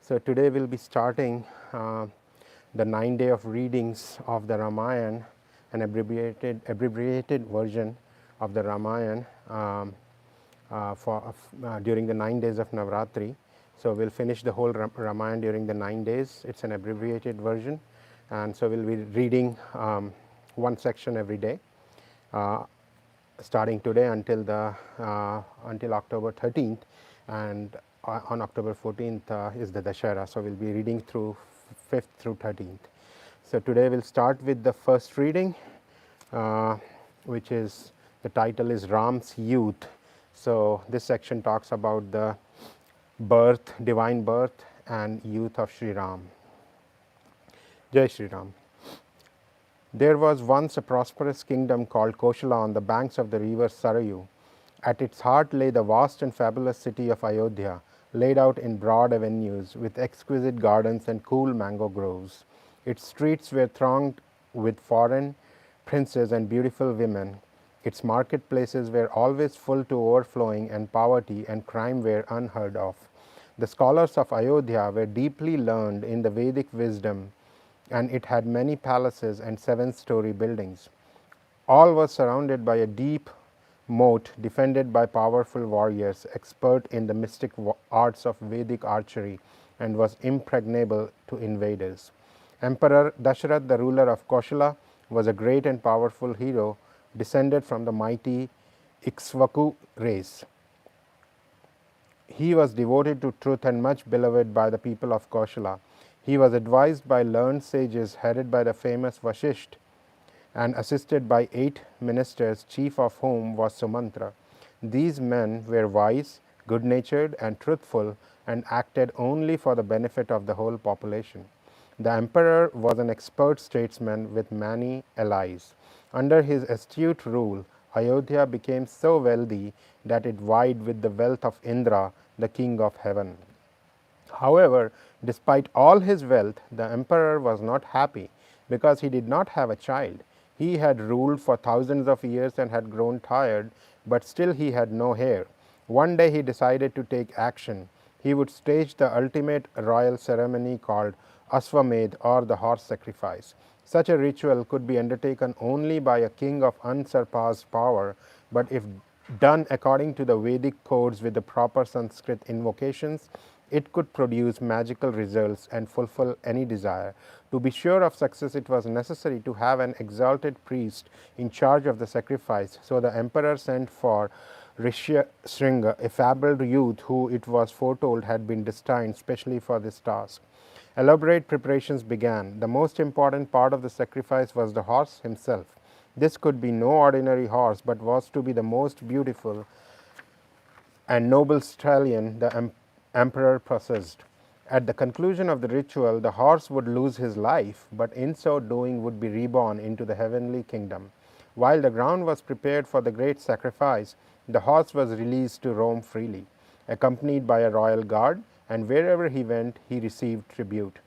So today we'll be starting the 9 day of readings of the Ramayana, an abbreviated version of the Ramayana during the 9 days of Navaratri. So we'll finish the whole Ramayana during the 9 days. It's an abbreviated version, and so we'll be reading one section every day, starting today until October 13th, and on October 14th is the Dashrat. So we'll be reading through 5th through 13th. So today we'll start with the first reading, which is, the title is Ram's Youth. So this section talks about the birth, divine birth and youth of Sri Ram. Jai Sri Ram. There was once a prosperous kingdom called Koshala on the banks of the river Sarayu. At its heart lay the vast and fabulous city of Ayodhya, laid out in broad avenues with exquisite gardens and cool mango groves. Its streets were thronged with foreign princes and beautiful women. Its marketplaces were always full to overflowing, and poverty and crime were unheard of. The scholars of Ayodhya were deeply learned in the Vedic wisdom, and it had many palaces and 7-story buildings. All was surrounded by a deep moat defended by powerful warriors expert in the mystic arts of Vedic archery, and was impregnable to invaders. Emperor Dashrat, the ruler of Koshala, was a great and powerful hero descended from the mighty Ikshvaku race. He was devoted to truth and much beloved by the people of Koshala. He was advised by learned sages headed by the famous Vasishtha and assisted by 8 ministers, chief of whom was Sumantra. These men were wise, good-natured and truthful, and acted only for the benefit of the whole population. The emperor was an expert statesman with many allies. Under his astute rule, Ayodhya became so wealthy that it vied with the wealth of Indra, the king of heaven. However, despite all his wealth, the emperor was not happy because he did not have a child. He had ruled for thousands of years and had grown tired, but still he had no heir. One day he decided to take action. He would stage the ultimate royal ceremony called Ashwamedh, or the horse sacrifice. Such a ritual could be undertaken only by a king of unsurpassed power, but if done according to the Vedic codes with the proper Sanskrit invocations, it could produce magical results and fulfill any desire. To be sure of success, it was necessary to have an exalted priest in charge of the sacrifice. So the emperor sent for Rishyashringa, a fabled youth who it was foretold had been destined specially for this task. Elaborate preparations began. The most important part of the sacrifice was the horse himself. This could be no ordinary horse, but was to be the most beautiful and noble stallion the emperor possessed. At the conclusion of the ritual, the horse would lose his life, but in so doing would be reborn into the heavenly kingdom. While the ground was prepared for the great sacrifice, the horse was released to roam freely, accompanied by a royal guard, and wherever he went, he received tribute.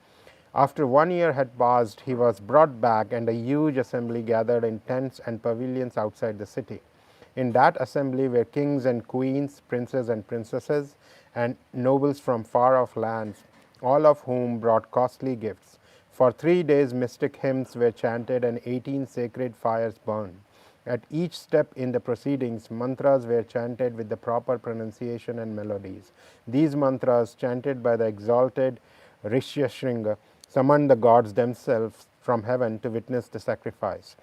After 1 year had passed, he was brought back, and a huge assembly gathered in tents and pavilions outside the city. In that assembly were kings and queens, princes and princesses, and nobles from far-off lands, all of whom brought costly gifts. For 3 days mystic hymns were chanted and 18 sacred fires burned. At each step in the proceedings, mantras were chanted with the proper pronunciation and melodies. These mantras, chanted by the exalted Rishyashringa, summoned the gods themselves from heaven to witness the sacrifice.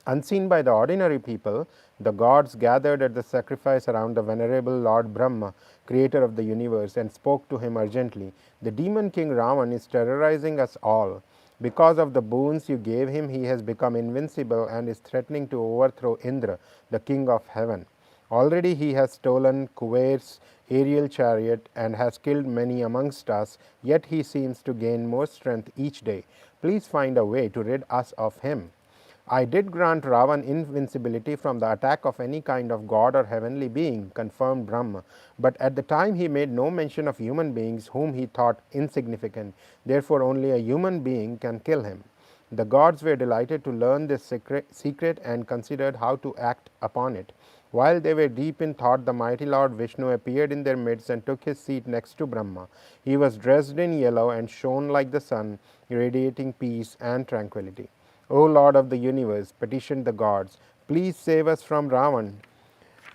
Unseen by the ordinary people, the gods gathered at the sacrifice around the venerable Lord Brahma, creator of the universe, and spoke to him urgently. The demon king Ravan is terrorizing us all. Because of the boons you gave him, he has become invincible and is threatening to overthrow Indra, the king of heaven. Already he has stolen Kuber's aerial chariot and has killed many amongst us, yet he seems to gain more strength each day. Please find a way to rid us of him. I did grant Ravan invincibility from the attack of any kind of god or heavenly being, confirmed Brahma, but at the time he made no mention of human beings whom he thought insignificant. Therefore only a human being can kill him. The gods were delighted to learn this secret and considered how to act upon it. While they were deep in thought, the mighty Lord Vishnu appeared in their midst and took his seat next to Brahma. He was dressed in yellow and shone like the sun, radiating peace and tranquility. O Lord of the universe, petitioned the gods, please save us from Ravan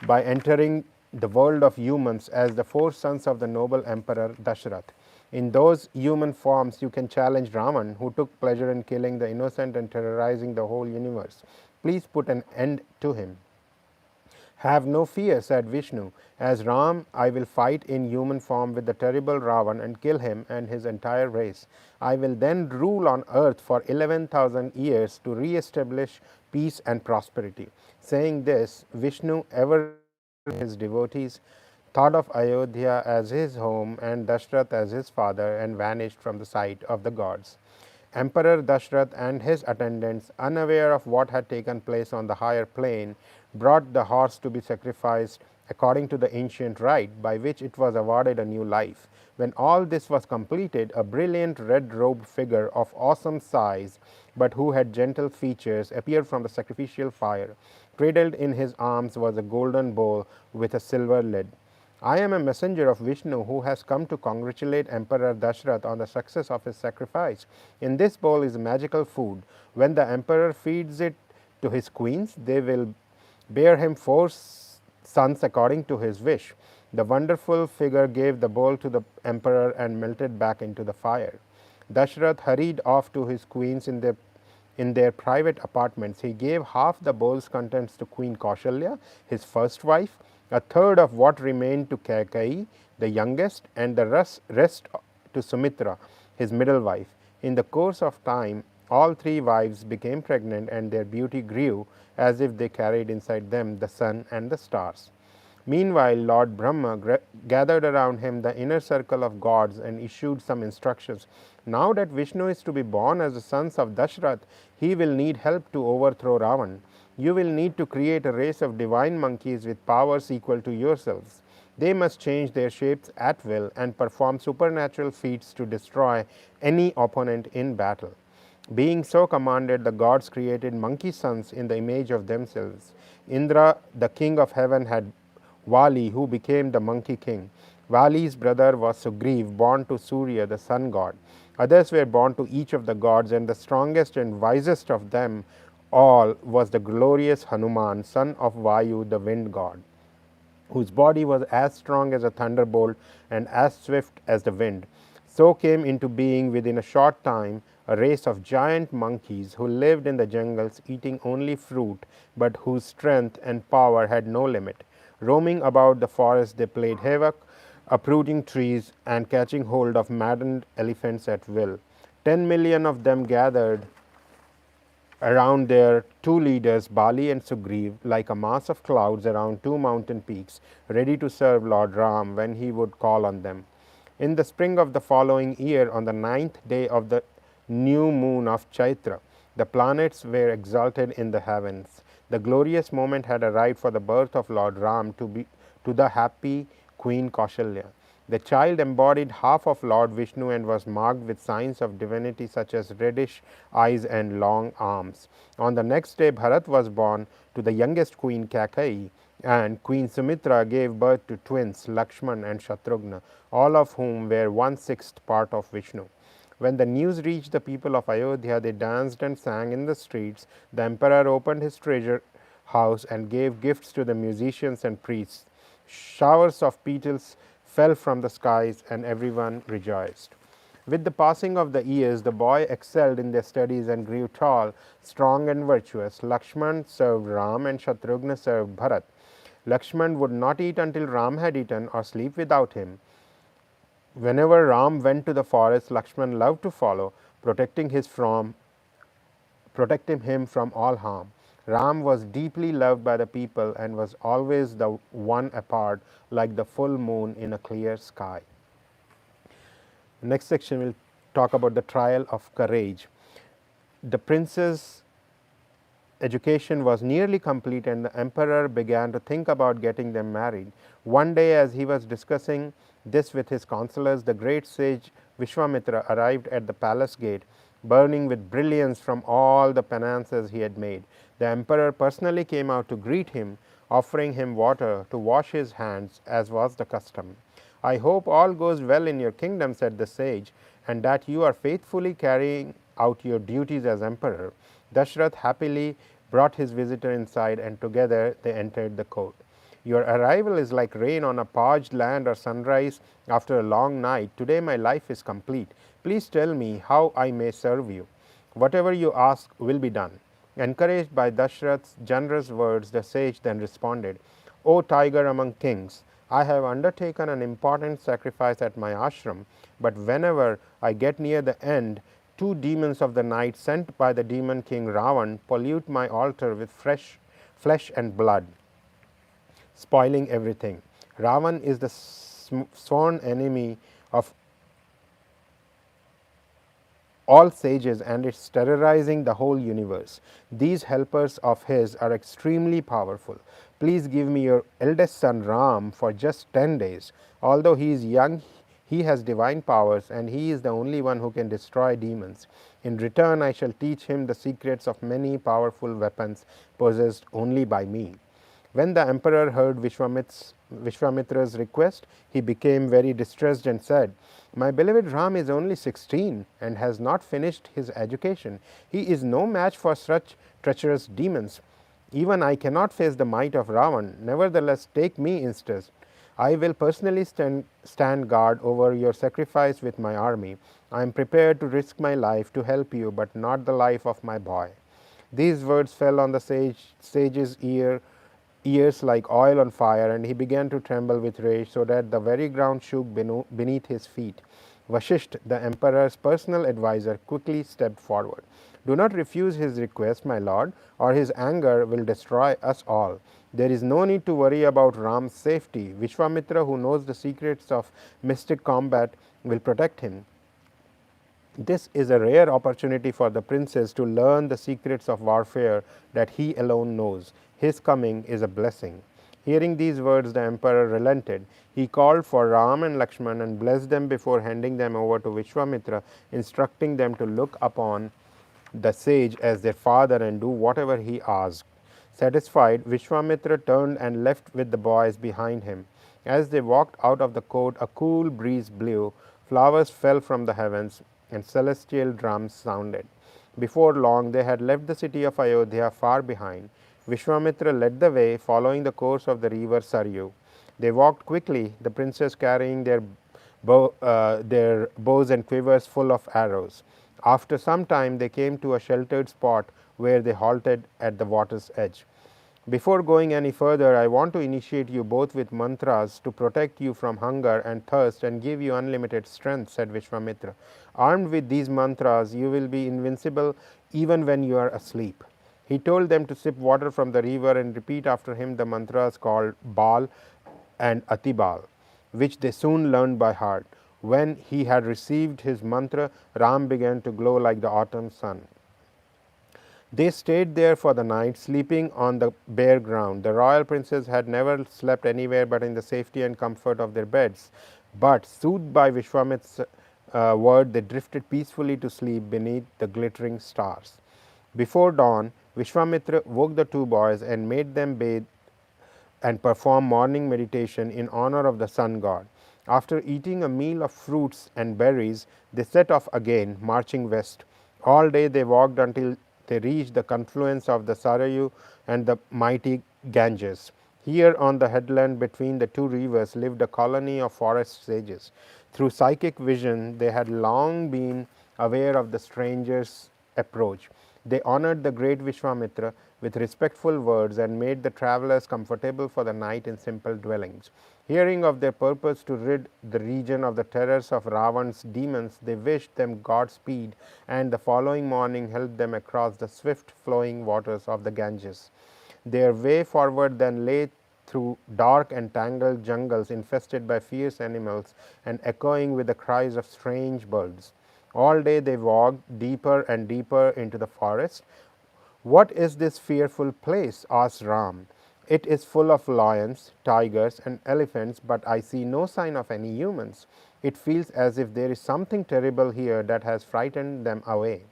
by entering the world of humans as the four sons of the noble emperor Dashrat. In those human forms, you can challenge Ravan, who took pleasure in killing the innocent and terrorizing the whole universe. Please put an end to him. Have no fear, said Vishnu. As Ram, I will fight in human form with the terrible Ravan and kill him and his entire race. I will then rule on earth for 11,000 years to re-establish peace and prosperity. Saying this, Vishnu, ever his devotees, thought of Ayodhya as his home and Dashrat as his father and vanished from the sight of the gods. Emperor Dashrat and his attendants, unaware of what had taken place on the higher plane, brought the horse to be sacrificed according to the ancient rite by which it was awarded a new life. When all this was completed, a brilliant red-robed figure of awesome size, but who had gentle features, appeared from the sacrificial fire. Cradled in his arms was a golden bowl with a silver lid. I am a messenger of Vishnu who has come to congratulate Emperor Dashrat on the success of his sacrifice. In this bowl is magical food. When the emperor feeds it to his queens, they will bear him four sons according to his wish. The wonderful figure gave the bowl to the emperor and melted back into the fire. Dashrath hurried off to his queens in their private apartments. He gave half the bowl's contents to Queen Kaushalya, his first wife, a third of what remained to Kaikeyi, the youngest, and the rest to Sumitra, his middle wife. In the course of time, all three wives became pregnant, and their beauty grew as if they carried inside them the sun and the stars. Meanwhile, Lord Brahma gathered around him the inner circle of gods and issued some instructions. Now that Vishnu is to be born as the sons of Dashrath, he will need help to overthrow Ravan. You will need to create a race of divine monkeys with powers equal to yourselves. They must change their shapes at will and perform supernatural feats to destroy any opponent in battle. Being so commanded, the gods created monkey sons in the image of themselves. Indra, the king of heaven, had Vali, who became the monkey king. Vali's brother was Sugriv, born to Surya, the sun god. Others were born to each of the gods, and the strongest and wisest of them all was the glorious Hanuman, son of Vayu, the wind god, whose body was as strong as a thunderbolt and as swift as the wind. So came into being within a short time a race of giant monkeys who lived in the jungles eating only fruit, but whose strength and power had no limit. Roaming about the forest, they played havoc, uprooting trees and catching hold of maddened elephants at will. 10 million of them gathered around their two leaders, Bali and Sugriv, like a mass of clouds around two mountain peaks, ready to serve Lord Ram when he would call on them. In the spring of the following year, on the 9th day of the new moon of Chaitra, the planets were exalted in the heavens. The glorious moment had arrived for the birth of Lord Ram to the happy Queen Kaushalya. The child embodied half of Lord Vishnu and was marked with signs of divinity such as reddish eyes and long arms. On the next day, Bharat was born to the youngest queen Kaikeyi, and Queen Sumitra gave birth to twins Lakshman and Shatrughna, all of whom were 1/6 part of Vishnu. When the news reached the people of Ayodhya, they danced and sang in the streets. The emperor opened his treasure house and gave gifts to the musicians and priests. Showers of petals fell from the skies, and everyone rejoiced. With the passing of the years, the boy excelled in their studies and grew tall, strong, and virtuous. Lakshman served Ram, and Shatrughna served Bharat. Lakshman would not eat until Ram had eaten, or sleep without him. Whenever Ram went to the forest, Lakshman loved to follow, protecting him from all harm. Ram was deeply loved by the people and was always the one apart, like the full moon in a clear sky. The next section will talk about the trial of courage. The prince's education was nearly complete, and the emperor began to think about getting them married. One day, as he was discussing this with his counselors, the great sage Vishwamitra arrived at the palace gate, burning with brilliance from all the penances he had made. The emperor personally came out to greet him, offering him water to wash his hands, as was the custom. I hope all goes well in your kingdom, said the sage, and that you are faithfully carrying out your duties as emperor. Dashrat happily brought his visitor inside, and together they entered the court. Your arrival is like rain on a parched land or sunrise after a long night. Today my life is complete. Please tell me how I may serve you. Whatever you ask will be done. Encouraged by Dashrath's generous words, the sage then responded, O tiger among kings, I have undertaken an important sacrifice at my ashram, but whenever I get near the end, two demons of the night sent by the demon king Ravan pollute my altar with fresh flesh and blood, spoiling everything. Ravan is the sworn enemy of all sages and it's terrorizing the whole universe. These helpers of his are extremely powerful. Please give me your eldest son Ram for just 10 days. Although he is young, he has divine powers and he is the only one who can destroy demons. In return, I shall teach him the secrets of many powerful weapons possessed only by me. When the emperor heard Vishwamitra's request, he became very distressed and said, My beloved Ram is only 16 and has not finished his education. He is no match for such treacherous demons. Even I cannot face the might of Ravan. Nevertheless, take me instead. I will personally stand guard over your sacrifice with my army. I am prepared to risk my life to help you, but not the life of my boy. These words fell on the sage's ears like oil on fire, and he began to tremble with rage so that the very ground shook beneath his feet. Vashisht, the emperor's personal adviser, quickly stepped forward. Do not refuse his request, my lord, or his anger will destroy us all. There is no need to worry about Ram's safety. Vishwamitra, who knows the secrets of mystic combat, will protect him. This is a rare opportunity for the princess to learn the secrets of warfare that he alone knows. His coming is a blessing. Hearing these words, the emperor relented. He called for Ram and Lakshman and blessed them before handing them over to Vishwamitra, instructing them to look upon the sage as their father and do whatever he asked. Satisfied, Vishwamitra turned and left with the boys behind him. As they walked out of the court, a cool breeze blew, flowers fell from the heavens, and celestial drums sounded. Before long, they had left the city of Ayodhya far behind. Vishwamitra led the way, following the course of the river Saryu. They walked quickly, the princes carrying their bows and quivers full of arrows. After some time, they came to a sheltered spot where they halted at the water's edge. Before going any further, I want to initiate you both with mantras to protect you from hunger and thirst and give you unlimited strength, said Vishwamitra. Armed with these mantras, you will be invincible even when you are asleep. He told them to sip water from the river and repeat after him the mantras called Bal and Atibal, which they soon learned by heart. When he had received his mantra, Ram began to glow like the autumn sun. They stayed there for the night, sleeping on the bare ground. The royal princes had never slept anywhere but in the safety and comfort of their beds. But, soothed by Vishwamitra's word, they drifted peacefully to sleep beneath the glittering stars. Before dawn, Vishwamitra woke the two boys and made them bathe and perform morning meditation in honor of the sun god. After eating a meal of fruits and berries, they set off again, marching west. All day they walked until they reached the confluence of the Sarayu and the mighty Ganges. Here on the headland between the two rivers lived a colony of forest sages. Through psychic vision, they had long been aware of the stranger's approach. They honored the great Vishwamitra with respectful words and made the travelers comfortable for the night in simple dwellings. Hearing of their purpose to rid the region of the terrors of Ravan's demons, they wished them Godspeed, and the following morning helped them across the swift flowing waters of the Ganges. Their way forward then lay through dark and tangled jungles infested by fierce animals and echoing with the cries of strange birds. All day they walked deeper and deeper into the forest. What is this fearful place? Asked Ram. It is full of lions, tigers, and elephants, but I see no sign of any humans. It feels as if there is something terrible here that has frightened them away.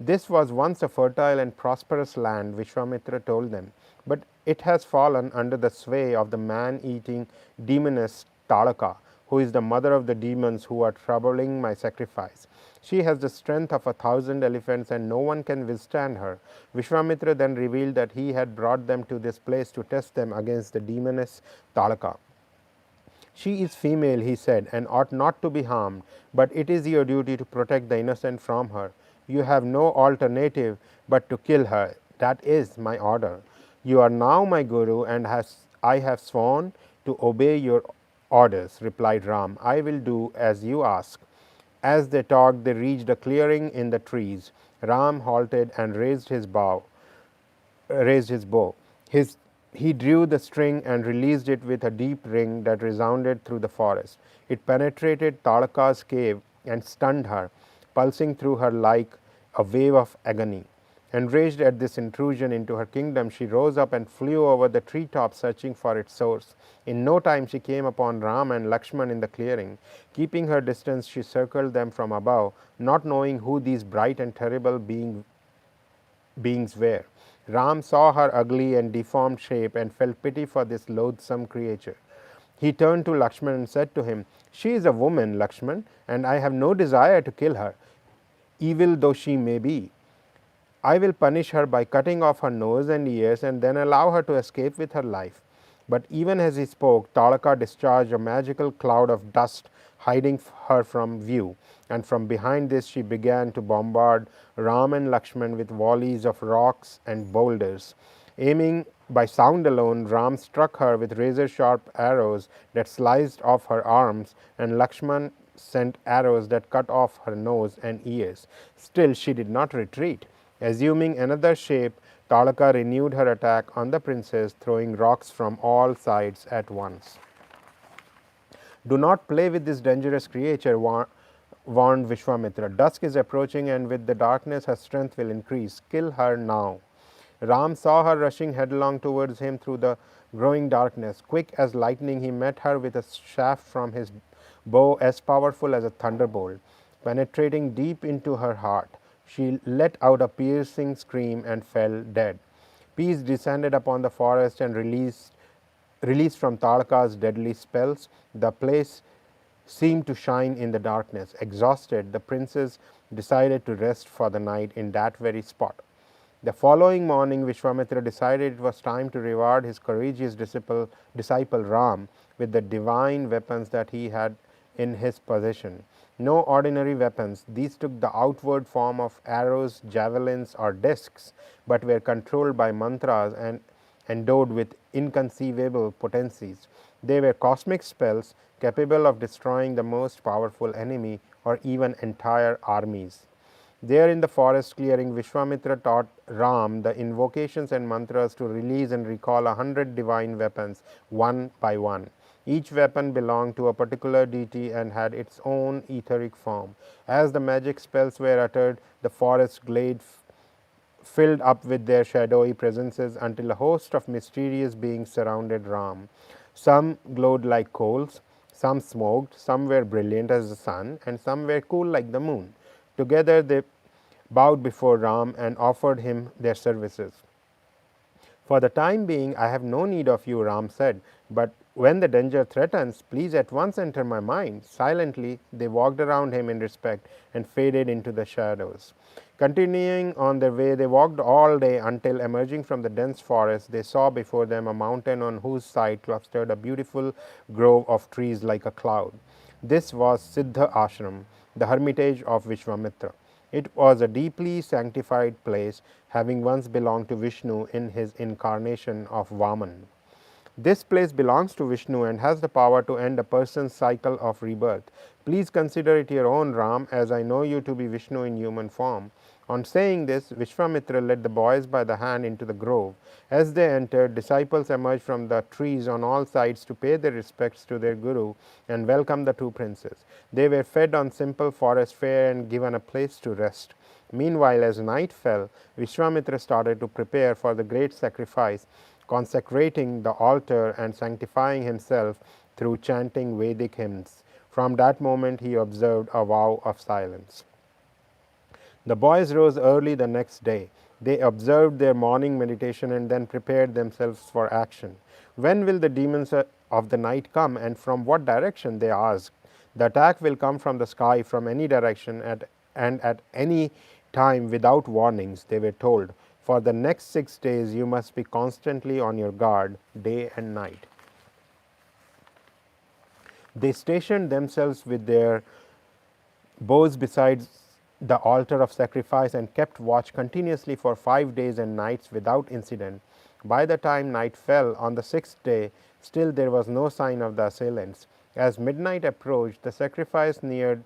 This was once a fertile and prosperous land, Vishwamitra told them, but it has fallen under the sway of the man-eating demoness Talaka, who is the mother of the demons who are troubling my sacrifice. She has the strength of 1,000 elephants and no one can withstand her. Vishwamitra then revealed that he had brought them to this place to test them against the demoness Talaka. She is female, he said, and ought not to be harmed, but it is your duty to protect the innocent from her. You have no alternative but to kill her. That is my order. You are now my Guru, and I have sworn to obey your orders, replied Ram. I will do as you ask. As they talked, they reached a clearing in the trees. Ram halted and raised his bow. He drew the string and released it with a deep ring that resounded through the forest. It penetrated Talaka's cave and stunned her, pulsing through her like a wave of agony. Enraged at this intrusion into her kingdom, she rose up and flew over the treetops, searching for its source. In no time, she came upon Ram and Lakshman in the clearing. Keeping her distance, she circled them from above, not knowing who these bright and terrible beings were. Ram saw her ugly and deformed shape and felt pity for this loathsome creature. He turned to Lakshman and said to him, "She is a woman, Lakshman, and I have no desire to kill her, evil though she may be. I will punish her by cutting off her nose and ears and then allow her to escape with her life." But even as he spoke, Talaka discharged a magical cloud of dust, hiding her from view, and from behind this she began to bombard Ram and Lakshman with volleys of rocks and boulders. Aiming by sound alone, Ram struck her with razor-sharp arrows that sliced off her arms, and Lakshman sent arrows that cut off her nose and ears. Still she did not retreat. Assuming another shape, Talaka renewed her attack on the princess, throwing rocks from all sides at once. "Do not play with this dangerous creature," warned Vishwamitra. "Dusk is approaching, and with the darkness her strength will increase. Kill her now." Ram saw her rushing headlong towards him through the growing darkness. Quick as lightning, he met her with a shaft from his bow as powerful as a thunderbolt, penetrating deep into her heart. She let out a piercing scream and fell dead. Peace descended upon the forest and released from Talaka's deadly spells. The place seemed to shine in the darkness. Exhausted, the princess decided to rest for the night in that very spot. The following morning, Vishwamitra decided it was time to reward his courageous disciple Ram with the divine weapons that he had in his possession. No ordinary weapons, these took the outward form of arrows, javelins, or discs, but were controlled by mantras and endowed with inconceivable potencies. They were cosmic spells capable of destroying the most powerful enemy or even entire armies. There in the forest clearing, Vishwamitra taught Ram the invocations and mantras to release and recall 100 divine weapons, one by one. Each weapon belonged to a particular deity and had its own etheric form. As the magic spells were uttered, the forest glade filled up with their shadowy presences until a host of mysterious beings surrounded Ram. Some glowed like coals, some smoked, some were brilliant as the sun, and some were cool like the moon. Together they bowed before Ram and offered him their services. "For the time being, I have no need of you," Ram said, "but when the danger threatens, please at once enter my mind." Silently, they walked around him in respect and faded into the shadows. Continuing on their way, they walked all day until, emerging from the dense forest, they saw before them a mountain on whose side clustered a beautiful grove of trees like a cloud. This was Siddha Ashram, the hermitage of Vishwamitra. It was a deeply sanctified place, having once belonged to Vishnu in his incarnation of Vaman. This place belongs to Vishnu and has the power to end a person's cycle of rebirth. Please consider it your own, Ram, as I know you to be Vishnu in human form. On saying this, Vishwamitra led the boys by the hand into the grove. As they entered, disciples emerged from the trees on all sides to pay their respects to their guru and welcome the two princes. They were fed on simple forest fare and given a place to rest. Meanwhile, as night fell, Vishwamitra started to prepare for the great sacrifice, consecrating the altar and sanctifying himself through chanting Vedic hymns. From that moment, he observed a vow of silence. The boys rose early the next day. They observed their morning meditation and then prepared themselves for action. When will the demons of the night come, and from what direction? They asked. The attack will come from the sky, from any direction, and at any time without warnings, they were told. For the next 6 days, you must be constantly on your guard, day and night. They stationed themselves with their bows beside the altar of sacrifice and kept watch continuously for 5 days and nights without incident. By the time night fell on the sixth day, still there was no sign of the assailants. As midnight approached, the sacrifice neared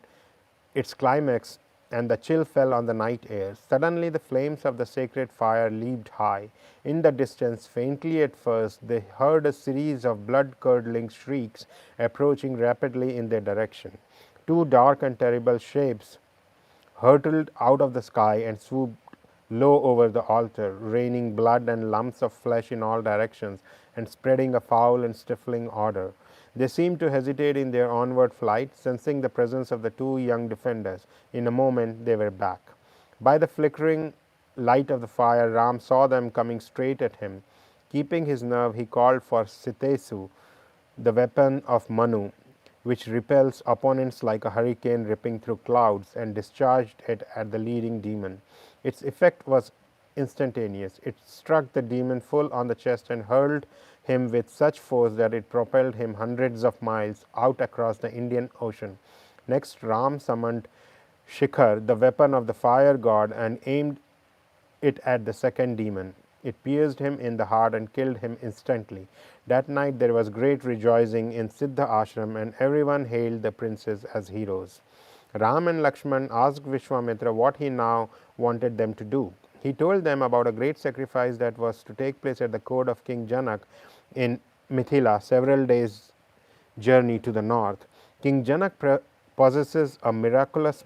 its climax and the chill fell on the night air. Suddenly the flames of the sacred fire leaped high. In the distance, faintly at first, they heard a series of blood-curdling shrieks approaching rapidly in their direction. Two dark and terrible shapes hurtled out of the sky and swooped low over the altar, raining blood and lumps of flesh in all directions and spreading a foul and stifling odor. They seemed to hesitate in their onward flight, sensing the presence of the two young defenders. In a moment, they were back. By the flickering light of the fire, Ram saw them coming straight at him. Keeping his nerve, he called for Sitesu, the weapon of Manu, which repels opponents like a hurricane ripping through clouds, and discharged it at the leading demon. Its effect was instantaneous. It struck the demon full on the chest and hurled him with such force that it propelled him hundreds of miles out across the Indian Ocean. Next, Ram summoned Shikhar, the weapon of the fire god, and aimed it at the second demon. It pierced him in the heart and killed him instantly. That night there was great rejoicing in Siddha Ashram, and everyone hailed the princes as heroes. Ram and Lakshman asked Vishwamitra what he now wanted them to do. He told them about a great sacrifice that was to take place at the court of King Janak in Mithila, several days' journey to the north. King Janak possesses a miraculous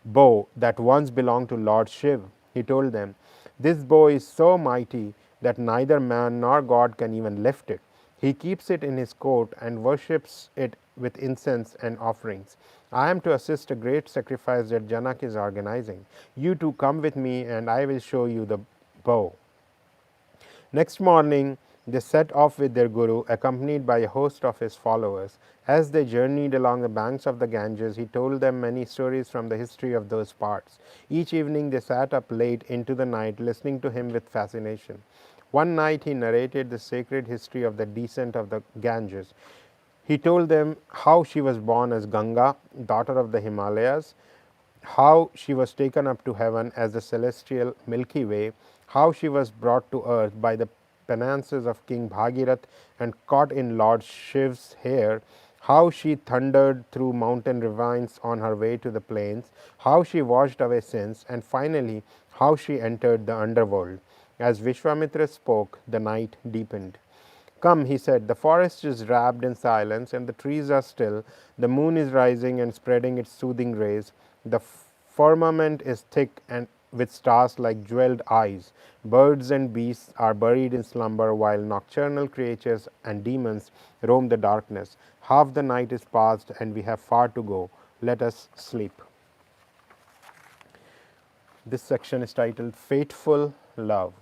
bow that once belonged to Lord Shiv. He told them, "This bow is so mighty that neither man nor God can even lift it. He keeps it in his court and worships it with incense and offerings. I am to assist a great sacrifice that Janak is organizing. You two come with me and I will show you the bow." Next morning, they set off with their guru, accompanied by a host of his followers. As they journeyed along the banks of the Ganges, he told them many stories from the history of those parts. Each evening, they sat up late into the night, listening to him with fascination. One night, he narrated the sacred history of the descent of the Ganges. He told them how she was born as Ganga, daughter of the Himalayas, how she was taken up to heaven as the celestial Milky Way, how she was brought to earth by the penances of King Bhagirath and caught in Lord Shiv's hair, how she thundered through mountain ravines on her way to the plains, how she washed away sins, and finally how she entered the underworld. As Vishwamitra spoke, the night deepened. "Come," he said, "the forest is wrapped in silence and the trees are still. The moon is rising and spreading its soothing rays. The firmament is thick and with stars like jeweled eyes. Birds and beasts are buried in slumber, while nocturnal creatures and demons roam the darkness. Half the night is past and we have far to go. Let us sleep." This section is titled Fateful Love.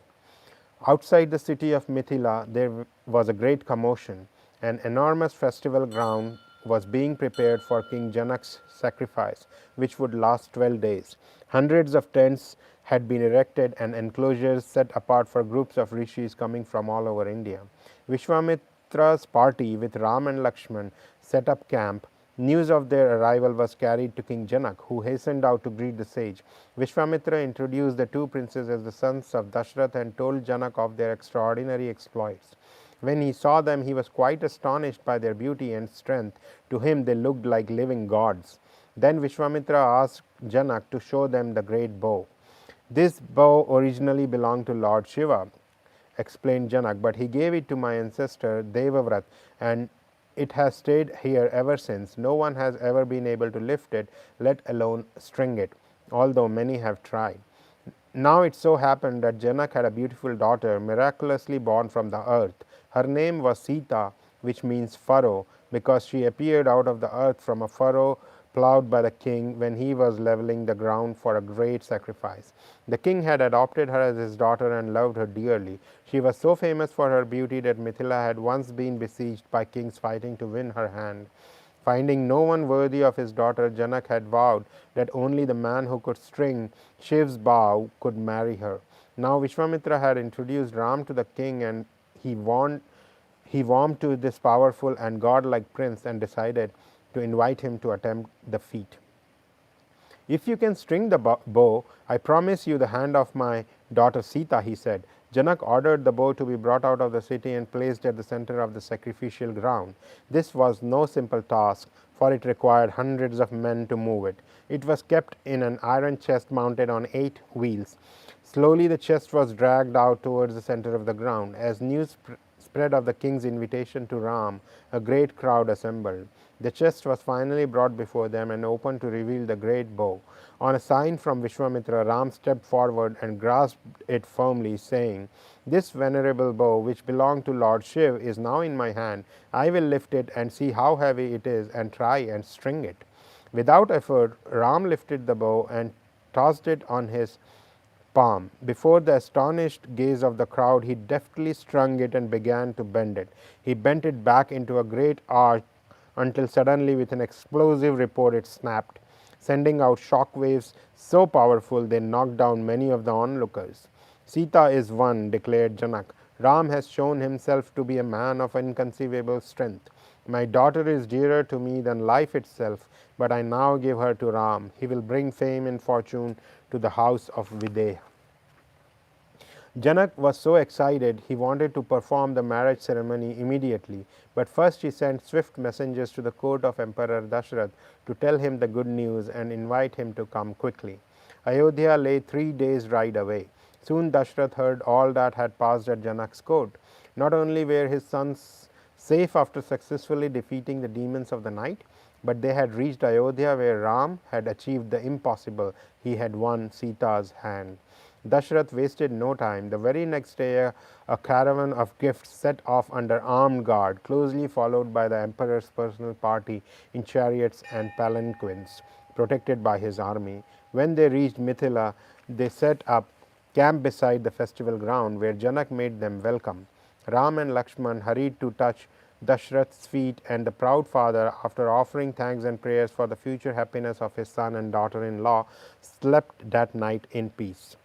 Outside the city of Mithila, there was a great commotion. An enormous festival ground was being prepared for King Janak's sacrifice, which would last 12 days. Hundreds of tents had been erected and enclosures set apart for groups of rishis coming from all over India. Vishwamitra's party with Ram and Lakshman set up camp. News of their arrival was carried to King Janak, who hastened out to greet the sage. Vishwamitra introduced the two princes as the sons of Dashrat and told Janak of their extraordinary exploits. When he saw them, he was quite astonished by their beauty and strength. To him, they looked like living gods. Then Vishwamitra asked Janak to show them the great bow. "This bow originally belonged to Lord Shiva," explained Janak, "but he gave it to my ancestor Devavrat, and it has stayed here ever since. No one has ever been able to lift it, let alone string it, although many have tried." Now it so happened that Janak had a beautiful daughter, miraculously born from the earth. Her name was Sita, which means furrow, because she appeared out of the earth from a furrow plowed by the king when he was leveling the ground for a great sacrifice. The king had adopted her as his daughter and loved her dearly. She was so famous for her beauty that Mithila had once been besieged by kings fighting to win her hand. Finding no one worthy of his daughter, Janak had vowed that only the man who could string Shiv's bow could marry her. Now Vishwamitra had introduced Ram to the king, and he warmed to this powerful and godlike prince and decided to invite him to attempt the feat. If you can string the bow, I promise you the hand of my daughter Sita, he said. Janak ordered the bow to be brought out of the city and placed at the center of the sacrificial ground. This was no simple task, for it required hundreds of men to move it. It was kept in an iron chest mounted on 8 wheels. Slowly the chest was dragged out towards the center of the ground. As news spread of the king's invitation to Ram, a great crowd assembled. The chest was finally brought before them and opened to reveal the great bow. On a sign from Vishwamitra, Ram stepped forward and grasped it firmly, saying, "This venerable bow, which belonged to Lord Shiv, is now in my hand. I will lift it and see how heavy it is and try and string it." Without effort, Ram lifted the bow and tossed it on his palm. Before the astonished gaze of the crowd, he deftly strung it and began to bend it. He bent it back into a great arch until suddenly, with an explosive report, it snapped, sending out shock waves so powerful they knocked down many of the onlookers. "Sita is won," declared Janak. "Ram has shown himself to be a man of inconceivable strength. My daughter is dearer to me than life itself, but I now give her to Ram. He will bring fame and fortune to the house of Videha." Janak was so excited he wanted to perform the marriage ceremony immediately, but first he sent swift messengers to the court of Emperor Dashrat to tell him the good news and invite him to come quickly. Ayodhya lay 3 days' ride away. Soon Dashrat heard all that had passed at Janak's court. Not only were his sons safe after successfully defeating the demons of the night, but they had reached Ayodhya, where Ram had achieved the impossible. He had won Sita's hand. Dashrath wasted no time. The very next day, a caravan of gifts set off under armed guard, closely followed by the emperor's personal party in chariots and palanquins, protected by his army. When they reached Mithila, they set up camp beside the festival ground, where Janak made them welcome. Ram and Lakshman hurried to touch Dashrath's feet, and the proud father, after offering thanks and prayers for the future happiness of his son and daughter-in-law, slept that night in peace.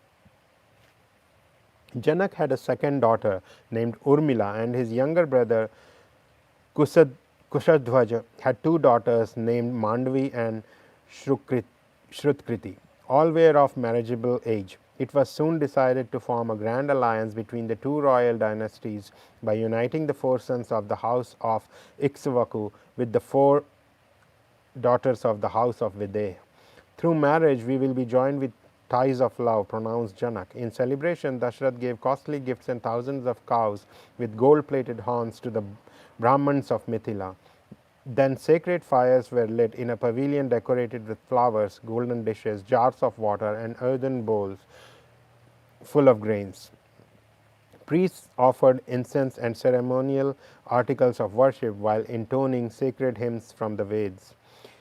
Janak had a second daughter named Urmila, and his younger brother Kushadhwaja had 2 daughters named Mandvi and Shrutkriti. All were of marriageable age. It was soon decided to form a grand alliance between the 2 royal dynasties by uniting the 4 sons of the house of Ikshvaku with the 4 daughters of the house of Videha. "Through marriage we will be joined with ties of love," pronounced Janak. In celebration, Dashrath gave costly gifts and thousands of cows with gold-plated horns to the Brahmans of Mithila. Then sacred fires were lit in a pavilion decorated with flowers, golden dishes, jars of water, and earthen bowls full of grains. Priests offered incense and ceremonial articles of worship while intoning sacred hymns from the Vedas.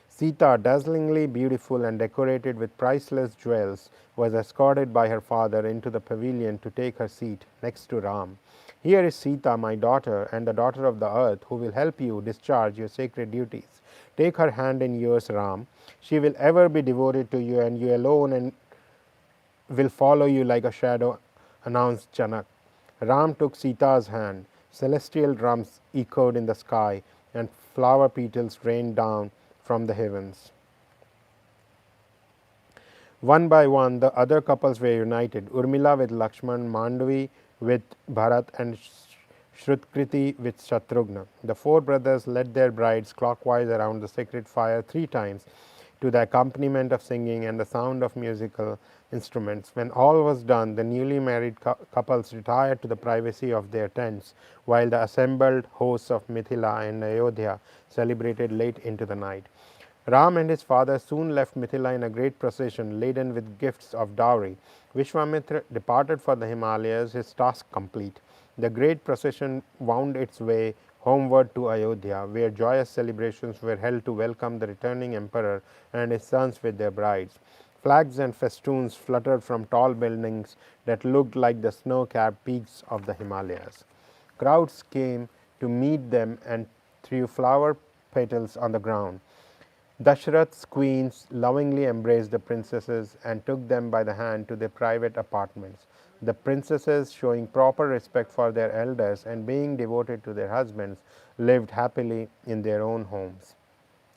Sita, dazzlingly beautiful and decorated with priceless jewels, was escorted by her father into the pavilion to take her seat next to Ram. "Here is Sita, my daughter, and the daughter of the earth, who will help you discharge your sacred duties. Take her hand in yours, Ram. She will ever be devoted to you, and you alone and will follow you like a shadow," announced Janak. Ram took Sita's hand. Celestial drums echoed in the sky, and flower petals rained down from the heavens. One by one, the other couples were united: Urmila with Lakshman, Mandvi with Bharat, and Shrutkriti with Shatrughna. The 4 brothers led their brides clockwise around the sacred fire 3 times, to the accompaniment of singing and the sound of musical instruments. When all was done, the newly married couples retired to the privacy of their tents, while the assembled hosts of Mithila and Ayodhya celebrated late into the night. Ram and his father soon left Mithila in a great procession laden with gifts of dowry. Vishwamitra departed for the Himalayas, his task complete. The great procession wound its way homeward to Ayodhya, where joyous celebrations were held to welcome the returning emperor and his sons with their brides. Flags and festoons fluttered from tall buildings that looked like the snow-capped peaks of the Himalayas. Crowds came to meet them and threw flower petals on the ground. Dashrat's queens lovingly embraced the princesses and took them by the hand to their private apartments. The princesses, showing proper respect for their elders and being devoted to their husbands, lived happily in their own homes,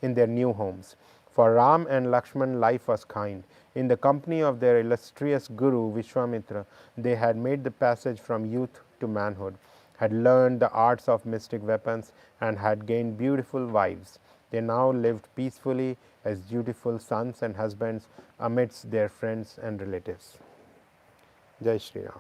in their new homes. For Ram and Lakshman, life was kind. In the company of their illustrious Guru Vishwamitra, they had made the passage from youth to manhood, had learned the arts of mystic weapons, and had gained beautiful wives. They now lived peacefully as dutiful sons and husbands amidst their friends and relatives. Jai Shri Ram.